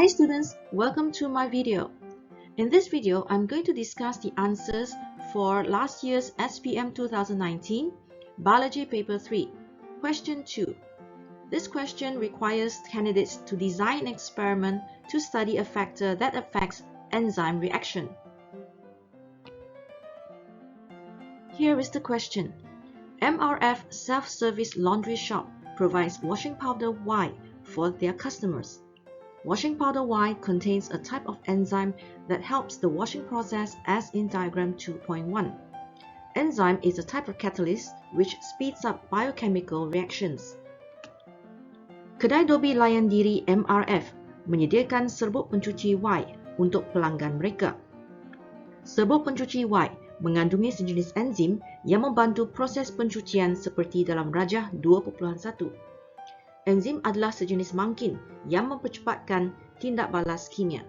Hi students, welcome to my video. In this video, I'm going to discuss the answers for last year's SPM 2019 Biology Paper 3, Question 2. This question requires candidates to design an experiment to study a factor that affects enzyme reaction. Here is the question. MRF self-service laundry shop provides washing powder Y for their customers. Washing powder Y contains a type of enzyme that helps the washing process as in diagram 2.1. Enzyme is a type of catalyst which speeds up biochemical reactions. Kedai Dobi Layan Diri MRF menyediakan serbuk pencuci Y untuk pelanggan mereka. Serbuk pencuci Y mengandungi sejenis enzim yang membantu proses pencucian seperti dalam rajah 2.1. Enzim adalah sejenis mangkin yang mempercepatkan tindak balas kimia.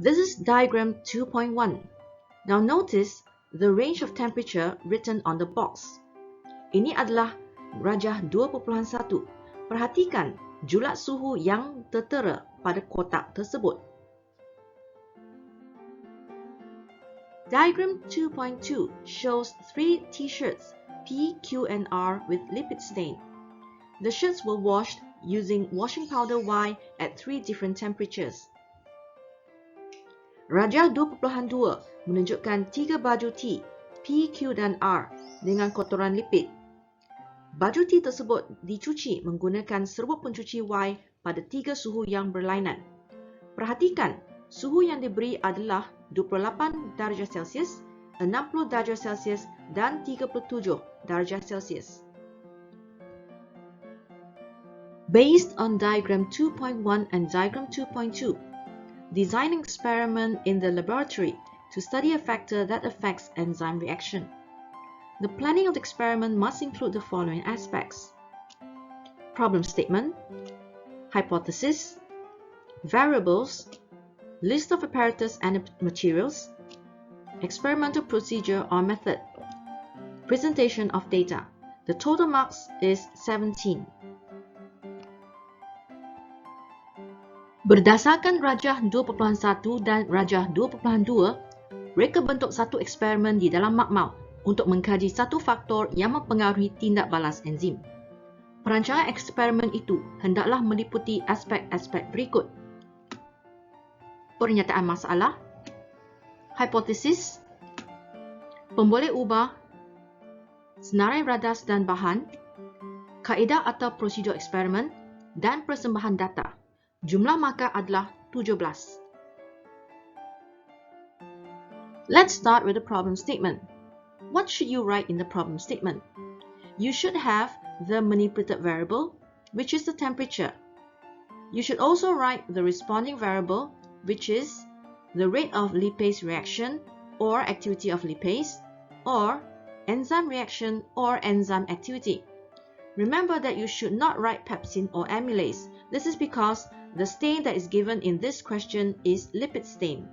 This is diagram 2.1. Now notice the range of temperature written on the box. Ini adalah rajah 2.1. Perhatikan julat suhu yang tertera pada kotak tersebut. Diagram 2.2 shows 3 t-shirts P, Q, and R with lipid stain. The shirts were washed using washing powder Y at 3 different temperatures. Rajah 2.2 menunjukkan 3 baju T, P, Q, dan R dengan kotoran lipid. Baju T tersebut dicuci menggunakan serbuk pencuci Y pada 3 suhu yang berlainan. Perhatikan, suhu yang diberi adalah 28 darjah Celsius, 60 darjah Celsius dan 37 darjah Celsius. Based on diagram 2.1 and diagram 2.2, design an experiment in the laboratory to study a factor that affects enzyme reaction. The planning of the experiment must include the following aspects: problem statement, hypothesis, variables, list of apparatus and materials, experimental procedure or method, presentation of data. The total marks is 17. Berdasarkan rajah 2.1 dan rajah 2.2, reka bentuk satu eksperimen di dalam makmal untuk mengkaji satu faktor yang mempengaruhi tindak balas enzim. Perancangan eksperimen itu hendaklah meliputi aspek-aspek berikut: pernyataan masalah, hipotesis, pemboleh ubah, senarai radas dan bahan, kaedah atau prosedur eksperimen, dan persembahan data. Jumlah markah adalah 17. Let's start with the problem statement. What should you write in the problem statement? You should have the manipulated variable, which is the temperature. You should also write the responding variable, which is the rate of lipase reaction or activity of lipase, or enzyme reaction or enzyme activity. Remember that you should not write pepsin or amylase. This is because the stain that is given in this question is lipid stain.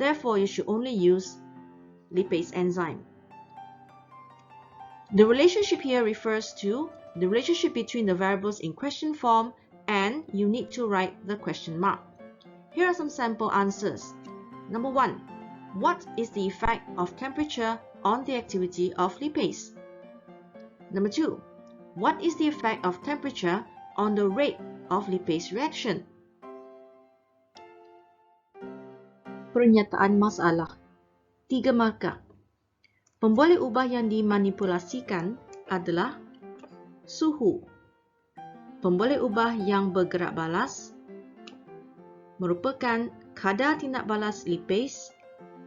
Therefore, you should only use lipase enzyme. The relationship here refers to the relationship between the variables in question form, and you need to write the question mark. Here are some sample answers. Number 1. What is the effect of temperature on the activity of lipase? Number 2. What is the effect of temperature on the rate of lipase reaction? Pernyataan masalah. 3 markah. Pemboleh ubah yang dimanipulasikan adalah suhu. Pemboleh ubah yang bergerak balas merupakan kadar tindak balas lipase,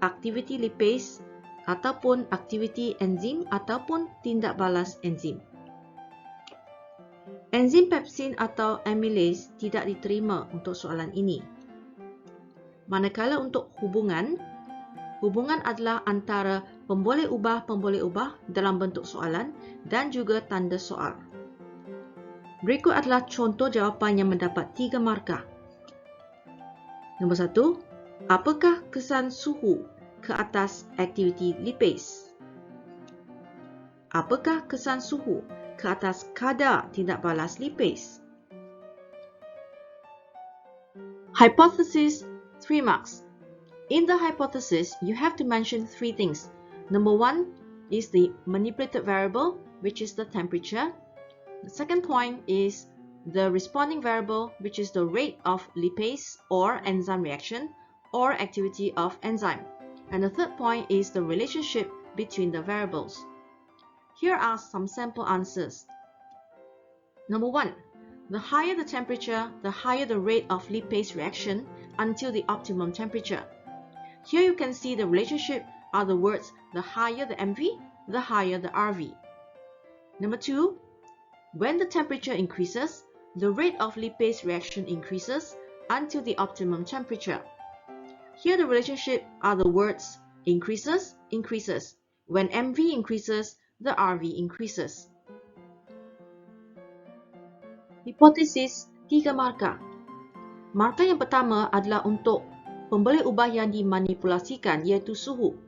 aktiviti lipase ataupun aktiviti enzim ataupun tindak balas enzim. Enzim pepsin atau amylase tidak diterima untuk soalan ini. Manakala untuk hubungan adalah antara pemboleh ubah dalam bentuk soalan dan juga tanda soal. Berikut adalah contoh jawapan yang mendapat 3 markah. Nombor 1. Apakah kesan suhu ke atas aktiviti lipase? Apakah kesan suhu ke atas kadar tindak balas lipase? Hypothesis, 3 marks. In the hypothesis, you have to mention 3 things. Number 1 is the manipulated variable, which is the temperature. The second point is the responding variable, which is the rate of lipase or enzyme reaction or activity of enzyme. And the third point is the relationship between the variables. Here are some sample answers. Number 1. The higher the temperature, the higher the rate of lipase reaction until the optimum temperature. Here you can see the relationship are the words the higher the MV, the higher the RV. Number 2. When the temperature increases, the rate of lipase reaction increases until the optimum temperature. Here the relationship are the words increases, increases. When MV increases, the RV increases. Hipotesis 3 markah. Markah yang pertama adalah untuk pemboleh ubah yang dimanipulasikan iaitu suhu.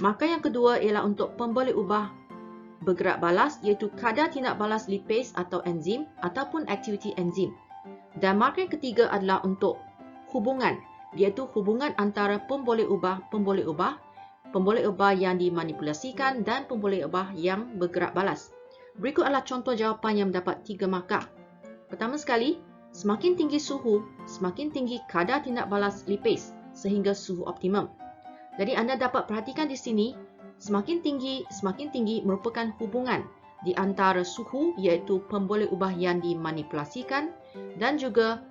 Markah yang kedua ialah untuk pemboleh ubah bergerak balas iaitu kadar tindak balas lipase atau enzim ataupun aktiviti enzim. Dan markah yang ketiga adalah untuk hubungan iaitu hubungan antara pemboleh ubah yang dimanipulasikan dan pemboleh ubah yang bergerak balas. Berikut adalah contoh jawapan yang mendapat 3 markah. Pertama sekali, semakin tinggi suhu, semakin tinggi kadar tindak balas lipase sehingga suhu optimum. Jadi anda dapat perhatikan di sini, semakin tinggi merupakan hubungan di antara suhu iaitu pemboleh ubah yang dimanipulasikan dan juga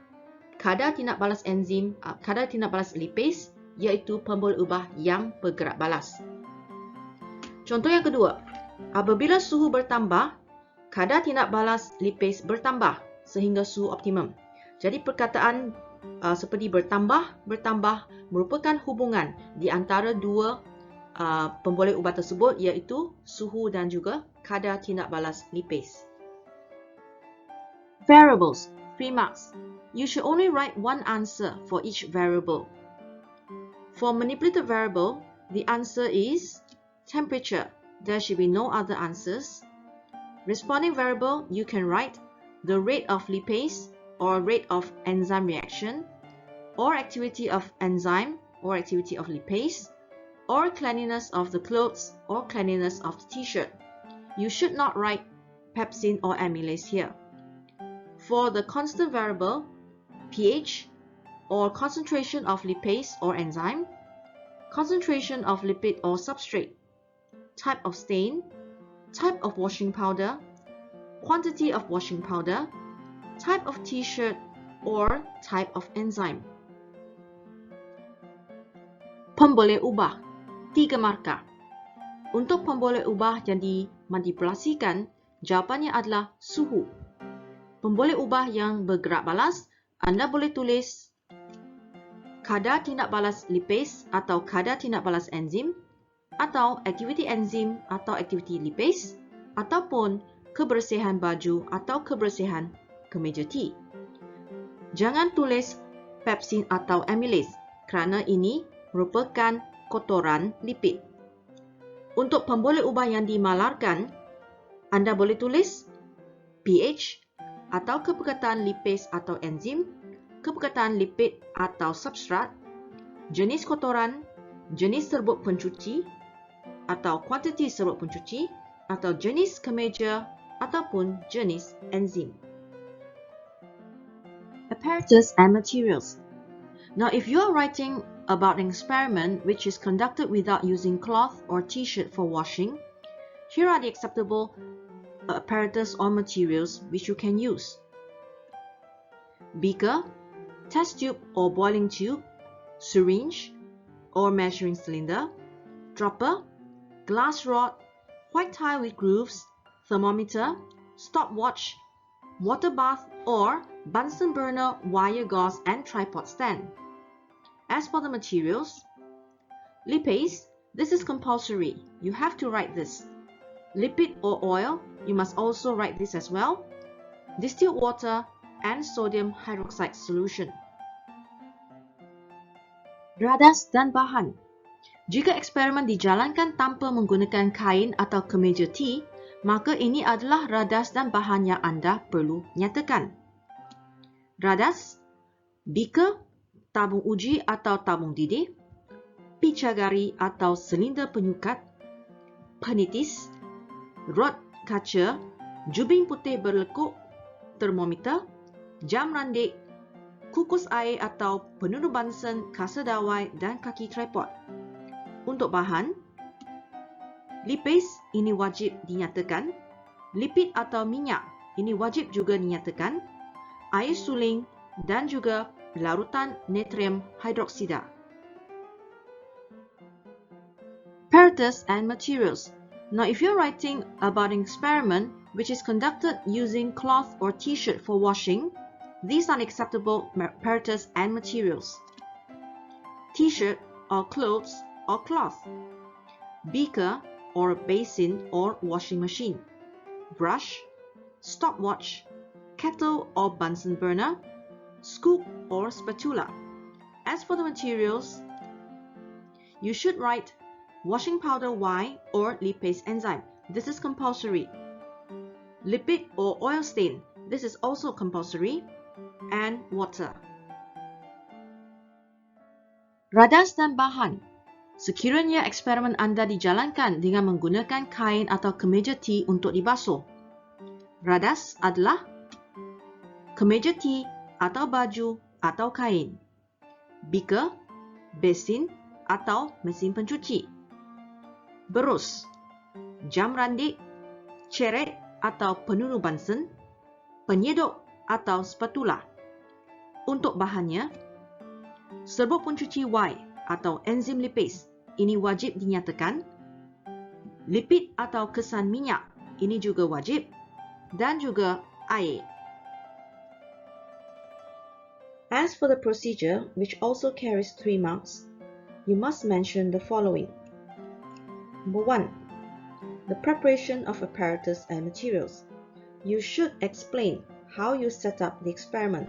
kadar tindak balas enzim, kadar tindak balas lipase iaitu pemboleh ubah yang bergerak balas. Contoh yang kedua, apabila suhu bertambah, kadar tindak balas lipase bertambah sehingga suhu optimum. Jadi perkataan seperti bertambah merupakan hubungan di antara dua pemboleh ubah tersebut iaitu suhu dan juga kadar tindak balas lipase. Variables, 3 marks. You should only write one answer for each variable. For manipulated variable, the answer is temperature. There should be no other answers. Responding variable, you can write the rate of lipase or rate of enzyme reaction or activity of enzyme or activity of lipase or cleanliness of the clothes or cleanliness of the t-shirt. You should not write pepsin or amylase here. For the constant variable, pH or concentration of lipase or enzyme, concentration of lipid or substrate, type of stain, type of washing powder, quantity of washing powder, type of t-shirt, or type of enzyme. Pemboleh ubah, 3 markah. Untuk pemboleh ubah yang dimanipulasikan, jawapannya adalah suhu. Pemboleh ubah yang bergerak balas, anda boleh tulis kadar tindak balas lipase atau kadar tindak balas enzim, atau aktiviti enzim atau aktiviti lipase, ataupun kebersihan baju atau kebersihan kemeja tea. Jangan tulis pepsin atau amylase kerana ini merupakan kotoran lipid. Untuk pemboleh ubah yang dimalarkan, anda boleh tulis pH atau kepekaan lipase atau enzim, kepekaan lipid atau substrat, jenis kotoran, jenis serbuk pencuci atau kuantiti serbuk pencuci atau jenis kemeja ataupun jenis enzim. Apparatus and materials. Now, if you are writing about an experiment which is conducted without using cloth or t-shirt for washing, here are the acceptable apparatus or materials which you can use. Beaker, test tube or boiling tube, syringe or measuring cylinder, dropper, glass rod, white tile with grooves, thermometer, stopwatch, water bath or Bunsen burner, wire gauze and tripod stand. As for the materials, lipase, this is compulsory. You have to write this. Lipid or oil, you must also write this as well. Distilled water and sodium hydroxide solution. Radas dan bahan. Jika eksperimen dijalankan tanpa menggunakan kain atau kemeja tea, maka ini adalah radas dan bahan yang anda perlu nyatakan. Radas, beaker, tabung uji atau tabung didih, picagari atau silinder penyukat, penitis, rod kaca, jubing putih berlekuk, termometer, jam randik, kukus air atau penunuh Bunsen, kasa dawai dan kaki tripod. Untuk bahan, lipis ini wajib dinyatakan, lipid atau minyak ini wajib juga dinyatakan, air suling dan juga larutan natrium hidroksida. Apparatus and materials. Now, if you're writing about an experiment which is conducted using cloth or t-shirt for washing, these are acceptable apparatus and materials. T-shirt or clothes or cloth, beaker or basin or washing machine, brush, stopwatch, kettle or Bunsen burner, scoop or spatula. As for the materials, you should write washing powder Y or lipase enzyme. This is compulsory. Lipid or oil stain. This is also compulsory. And water. Radas dan bahan. Sekiranya eksperimen anda dijalankan dengan menggunakan kain atau kemeja tea untuk dibasuh, radas adalah kemeja tea atau baju atau kain, beaker, basin atau mesin pencuci, berus, jam randik, ceret atau penunuh Bunsen, penyeduk atau spatula. Untuk bahannya, serbuk pencuci Y atau enzim lipase ini wajib dinyatakan, lipid atau kesan minyak ini juga wajib, dan juga air. As for the procedure, which also carries 3 marks, you must mention the following. Number 1. The preparation of apparatus and materials. You should explain how you set up the experiment.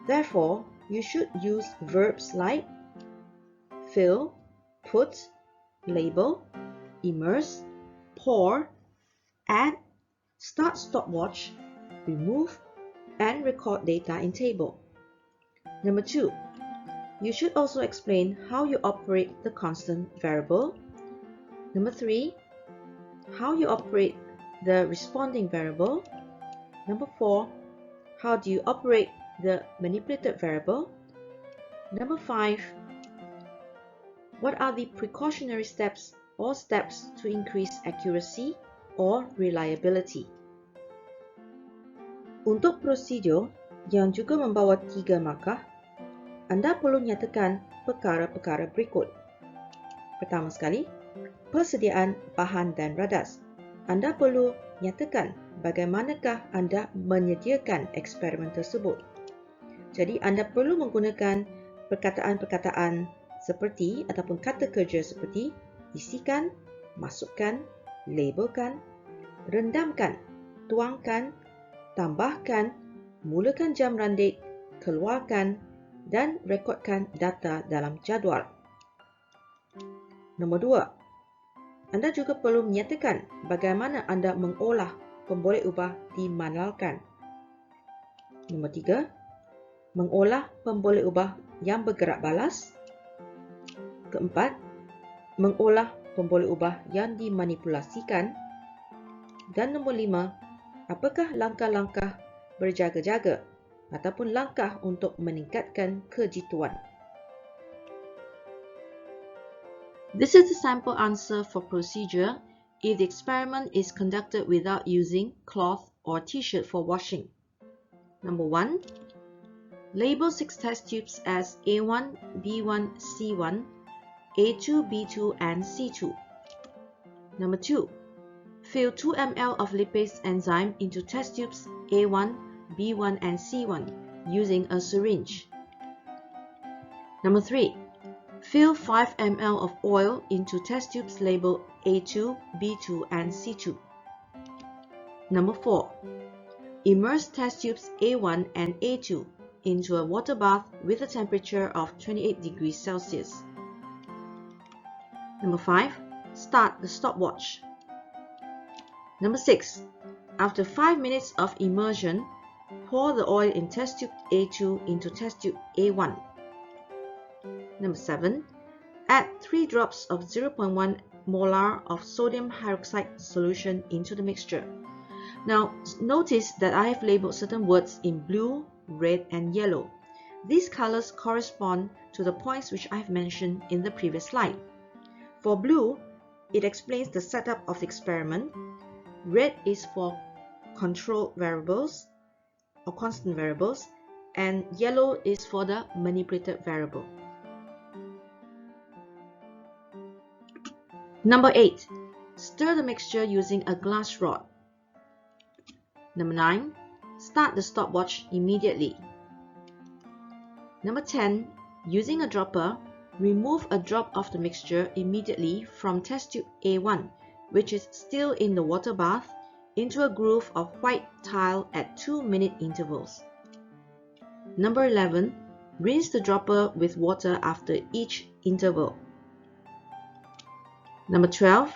Therefore, you should use verbs like fill, put, label, immerse, pour, add, start stopwatch, remove, and record data in table. Number 2. You should also explain how you operate the constant variable. Number 3. How you operate the responding variable. Number 4. How do you operate the manipulated variable? Number 5. What are the precautionary steps or steps to increase accuracy or reliability? Untuk prosedur yang juga membawa 3 markah, anda perlu nyatakan perkara-perkara berikut. Pertama sekali, persediaan bahan dan radas. Anda perlu nyatakan bagaimanakah anda menyediakan eksperimen tersebut. Jadi anda perlu menggunakan perkataan-perkataan seperti ataupun kata kerja seperti isikan, masukkan, labelkan, rendamkan, tuangkan, tambahkan, mulakan jam randik, keluarkan dan rekodkan data dalam jadual. Nombor 2. Anda juga perlu menyatakan bagaimana anda mengolah pemboleh ubah dimanualkan. Nombor 3. Mengolah pemboleh ubah yang bergerak balas. Keempat, mengolah pemboleh ubah yang dimanipulasikan. Dan nombor 5, apakah langkah-langkah berjaga-jaga ataupun langkah untuk meningkatkan kejituan. This is the sample answer for procedure if the experiment is conducted without using cloth or t-shirt for washing. Number 1. Label 6 test tubes as A1, B1, C1, A2, B2, and C2. Number 2. Fill 2 ml of lipase enzyme into test tubes A1, B1, and C1 using a syringe. Number 3. Fill 5 ml of oil into test tubes labeled A2, B2, and C2. Number 4. Immerse test tubes A1 and A2 into a water bath with a temperature of 28 degrees Celsius. Number 5. Start the stopwatch. Number 6. After 5 minutes of immersion, pour the oil in test tube A2 into test tube A1. Number 7. Add 3 drops of 0.1 molar of sodium hydroxide solution into the mixture. Now, notice that I have labeled certain words in blue, red, and yellow. These colors correspond to the points which I have mentioned in the previous slide. For blue, it explains the setup of the experiment. Red is for control variables or constant variables, and yellow is for the manipulated variable. Number 8. Stir the mixture using a glass rod. Number 9. Start the stopwatch immediately. Number 10. Using a dropper, remove a drop of the mixture immediately from test tube A1, which is still in the water bath, into a groove of white tile at 2-minute intervals. Number 11. Rinse the dropper with water after each interval. Number 12.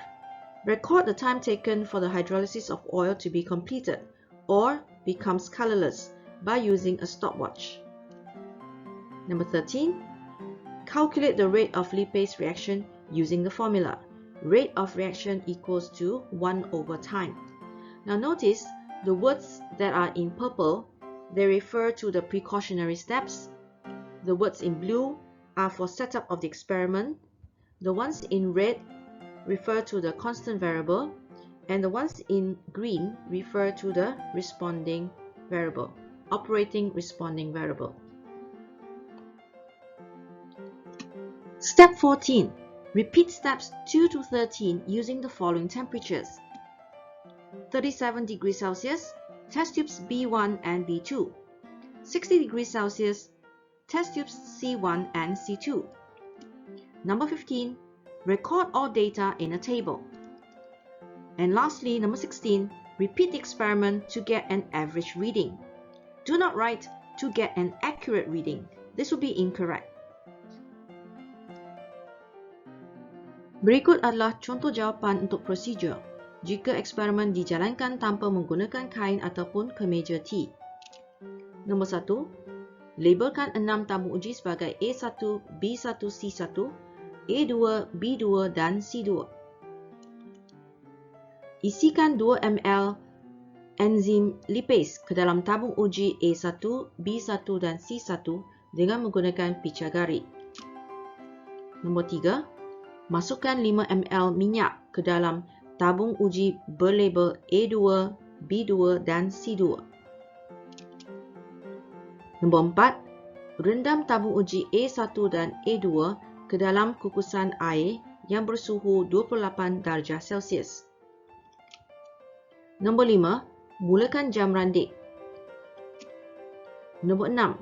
Record the time taken for the hydrolysis of oil to be completed or becomes colorless by using a stopwatch. Number 13. Calculate the rate of lipase reaction using the formula. Rate of reaction equals to 1 over time. Now notice the words that are in purple, they refer to the precautionary steps. The words in blue are for setup of the experiment. The ones in red refer to the constant variable, and the ones in green refer to the responding variable, operating responding variable. Step 14. Repeat steps 2 to 13 using the following temperatures. 37 degrees Celsius, test tubes B1 and B2. 60 degrees Celsius, test tubes C1 and C2. Number 15. Record all data in a table. And lastly, number 16. Repeat the experiment to get an average reading. Do not write to get an accurate reading. This will be incorrect. Berikut adalah contoh jawapan untuk prosedur jika eksperimen dijalankan tanpa menggunakan kain ataupun kemeja T. Nombor 1. Labelkan 6 tabung uji sebagai A1, B1, C1, A2, B2 dan C2. Isikan 2 ml enzim lipase ke dalam tabung uji A1, B1 dan C1 dengan menggunakan picagari. Nombor 3. Masukkan 5 ml minyak ke dalam tabung uji berlabel A2, B2 dan C2. Nombor 4. Rendam tabung uji A1 dan A2 ke dalam kukusan air yang bersuhu 28 darjah Celsius. Nombor 5. Mulakan jam randik. Nombor 6.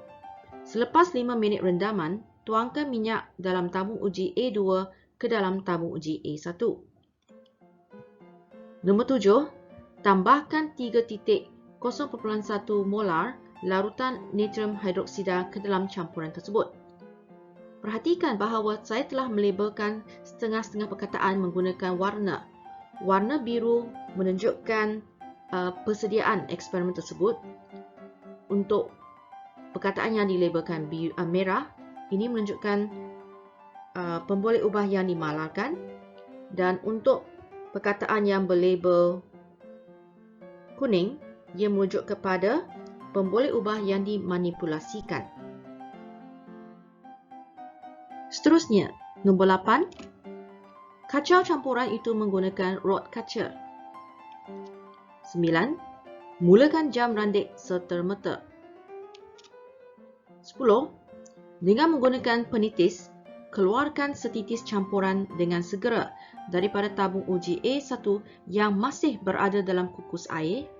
Selepas 5 minit rendaman, tuangkan minyak dalam tabung uji A2 ke dalam tabung uji A1. Nombor 7. Tambahkan 3.0.1 molar larutan natrium hidroksida ke dalam campuran tersebut. Perhatikan bahawa saya telah melabelkan setengah-setengah perkataan menggunakan warna. Warna biru menunjukkan persediaan eksperimen tersebut. Untuk perkataan yang dilabelkan merah, ini menunjukkan pemboleh ubah yang dimalarkan, dan untuk perkataan yang berlabel kuning, ia merujuk kepada pemboleh ubah yang dimanipulasikan. Seterusnya, nombor 8. Kacau campuran itu menggunakan rod kaca. 9. Mulakan jam randik serta-merta. 10. Dengan menggunakan penitis, keluarkan setitis campuran dengan segera daripada tabung uji A1 yang masih berada dalam kukus air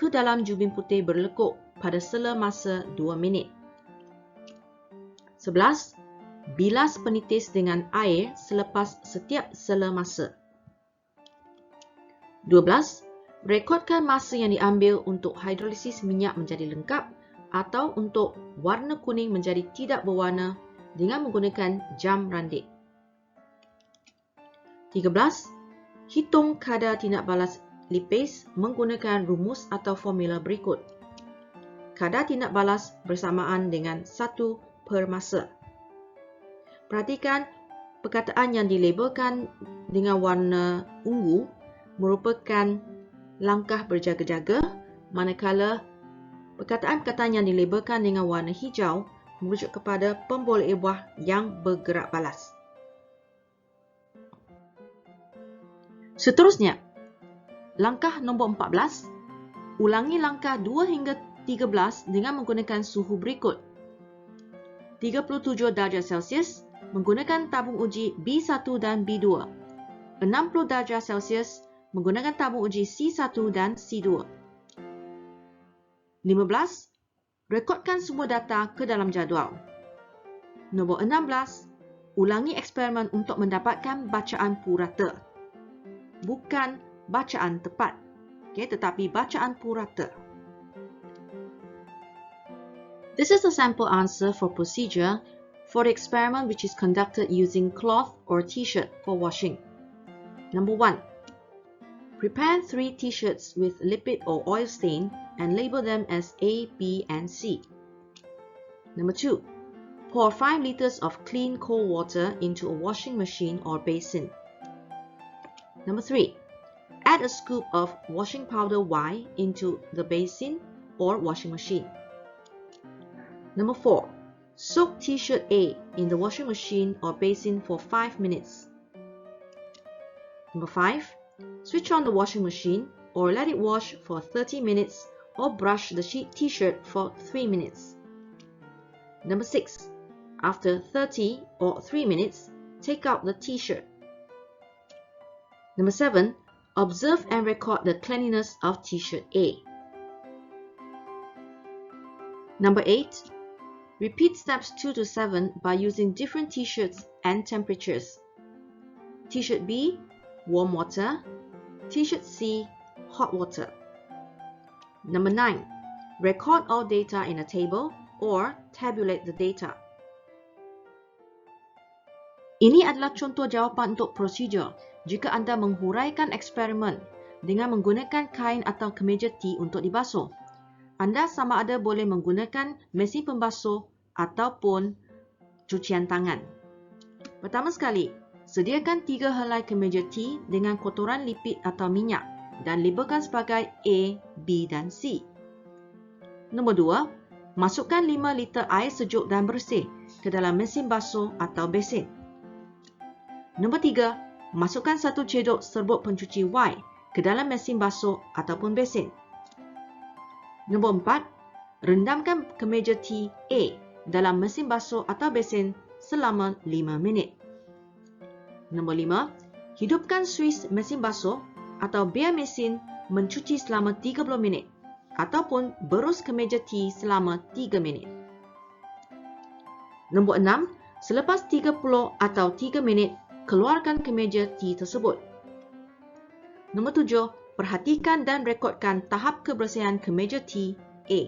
ke dalam jubin putih berlekuk pada sela masa 2 minit. 11. Bilas penitis dengan air selepas setiap sela masa. 12. Rekodkan masa yang diambil untuk hidrolisis minyak menjadi lengkap atau untuk warna kuning menjadi tidak berwarna dengan menggunakan jam randik. 13. Hitung kadar tindak balas lipase menggunakan rumus atau formula berikut. kadar tindak balas bersamaan dengan 1 per masa. Perhatikan perkataan yang dilabelkan dengan warna ungu merupakan langkah berjaga-jaga, manakala perkataan-perkataan yang dilabelkan dengan warna hijau merujuk kepada pemboleh buah yang bergerak balas. Seterusnya, langkah nombor 14, ulangi langkah 2 hingga 13 dengan menggunakan suhu berikut. 37 darjah Celsius menggunakan tabung uji B1 dan B2. 60 darjah Celsius menggunakan tabung uji C1 dan C2. 15. Rekodkan semua data ke dalam jadual. Nombor 16. Ulangi eksperimen untuk mendapatkan bacaan purata. Bukan bacaan tepat, tetapi bacaan purata. This is the sample answer for procedure for the experiment which is conducted using cloth or t-shirt for washing. Number 1. Prepare 3 t-shirts with lipid or oil stain and label them as A, B, and C. Number 2. Pour 5 liters of clean cold water into a washing machine or basin. Number 3. Add a scoop of washing powder Y into the basin or washing machine. Number 4. Soak t-shirt A in the washing machine or basin for 5 minutes. Number 5. Switch on the washing machine or let it wash for 30 minutes or brush the t-shirt for 3 minutes. Number 6. After 30 or 3 minutes, take out the t-shirt. Number 7. Observe and record the cleanliness of t-shirt A. Number 8. Repeat steps 2 to 7 by using different t-shirts and temperatures. T-shirt B, warm water. T-shirt C, hot water. Number 9. Record all data in a table or tabulate the data. Ini adalah contoh jawapan untuk prosedur jika anda menghuraikan eksperimen dengan menggunakan kain atau kemeja T untuk dibasuh. Anda sama ada boleh menggunakan mesin pembasuh ataupun cucian tangan. Pertama sekali, sediakan 3 helai kemeja T dengan kotoran lipid atau minyak dan labelkan sebagai A, B dan C. Nombor 2, masukkan 5 liter air sejuk dan bersih ke dalam mesin basuh atau besin. Nombor 3, masukkan 1 cedok serbuk pencuci Y ke dalam mesin basuh ataupun besin. Nombor 4, rendamkan kemeja T A dalam mesin basuh atau besin selama 5 minit. Nombor 5, hidupkan suis mesin basuh atau biar mesin mencuci selama 30 minit ataupun berus kemeja T selama 3 minit. Nombor 6, selepas 30 atau 3 minit, keluarkan kemeja T tersebut. Nombor 7, perhatikan dan rekodkan tahap kebersihan kemeja T A.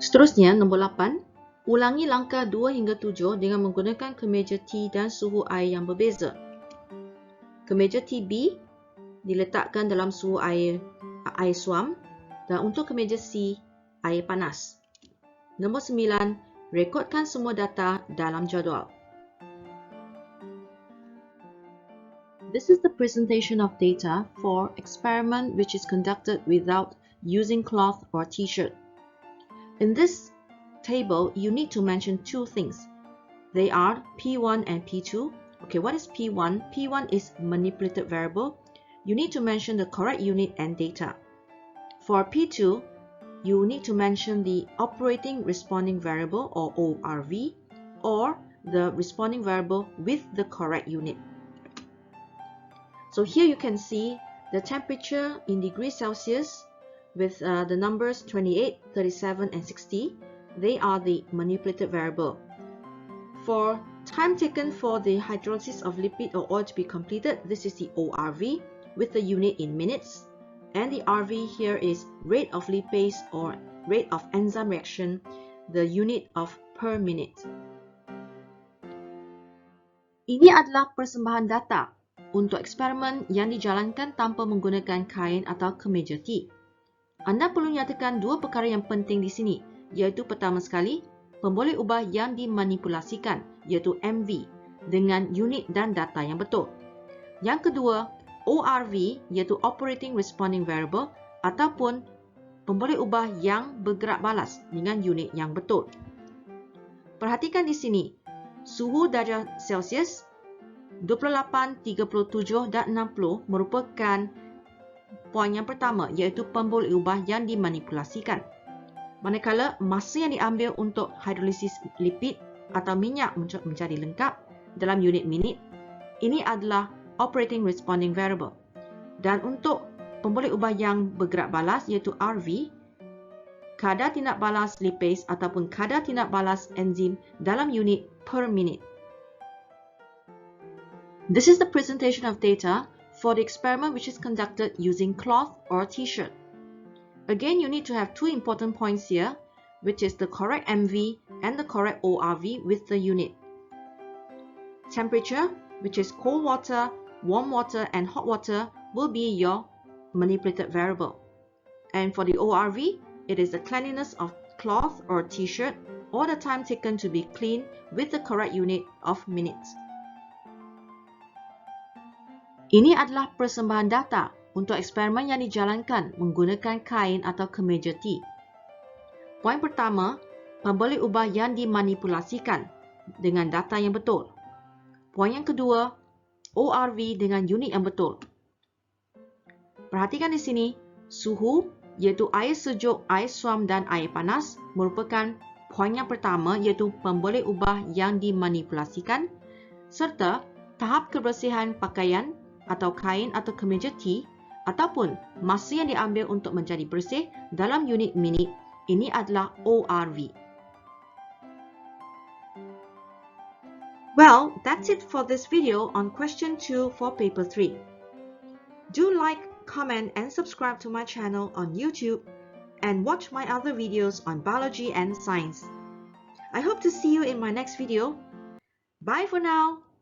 Seterusnya, nombor 8, ulangi langkah 2 hingga 7 dengan menggunakan kemeja T dan suhu air yang berbeza. Kemeja T B diletakkan dalam suhu air suam dan untuk kemeja C, air panas. Nombor 9, rekodkan semua data dalam jadual. This is the presentation of data for experiment which is conducted without using cloth or t-shirt. In this table, you need to mention 2 things. They are P1 and P2. Okay, what is P1? P1 is manipulated variable. You need to mention the correct unit and data. For P2, you need to mention the operating responding variable or ORV or the responding variable with the correct unit. So here you can see the temperature in degrees Celsius with the numbers 28, 37 and 60. They are the manipulated variable. For time taken for the hydrolysis of lipid or oil to be completed, this is the ORV with the unit in minutes. And the RV here is rate of lipase or rate of enzyme reaction, the unit of per minute. Ini adalah persembahan data untuk eksperimen yang dijalankan tanpa menggunakan kain atau kemeja T. Anda perlu nyatakan dua perkara yang penting di sini, iaitu pertama sekali, pemboleh ubah yang dimanipulasikan, iaitu MV, dengan unit dan data yang betul. Yang kedua, ORV, iaitu Operating Responding Variable, ataupun pemboleh ubah yang bergerak balas dengan unit yang betul. Perhatikan di sini, suhu darjah Celsius 28, 37 dan 60 merupakan poin yang pertama, iaitu pemboleh ubah yang dimanipulasikan. Manakala masa yang diambil untuk hidrolisis lipid atau minyak menjadi lengkap dalam unit minit, ini adalah Operating Responding Variable. Dan untuk pemboleh ubah yang bergerak balas, iaitu RV, kadar tindak balas lipase ataupun kadar tindak balas enzim dalam unit per minute. This is the presentation of data for the experiment which is conducted using cloth or t-shirt. Again, you need to have two important points here, which is the correct MV and the correct ORV with the unit. Temperature, which is cold water, warm water and hot water, will be your manipulated variable. And for the ORV, it is the cleanliness of cloth or t-shirt or the time taken to be clean with the correct unit of minutes. Ini adalah persembahan data untuk eksperimen yang dijalankan menggunakan kain atau kemeja T. Poin pertama, pemboleh ubah yang dimanipulasikan dengan data yang betul. Poin yang kedua, ORV dengan unit yang betul. Perhatikan di sini, suhu iaitu air sejuk, air suam dan air panas merupakan poin yang pertama, iaitu pemboleh ubah yang dimanipulasikan, serta tahap kebersihan pakaian atau kain atau kemeja T ataupun masa yang diambil untuk menjadi bersih dalam unit minit, ini adalah ORV. Well, that's it for this video on question 2 for paper 3. Do like, comment and subscribe to my channel on YouTube and watch my other videos on biology and science. I hope to see you in my next video. Bye for now.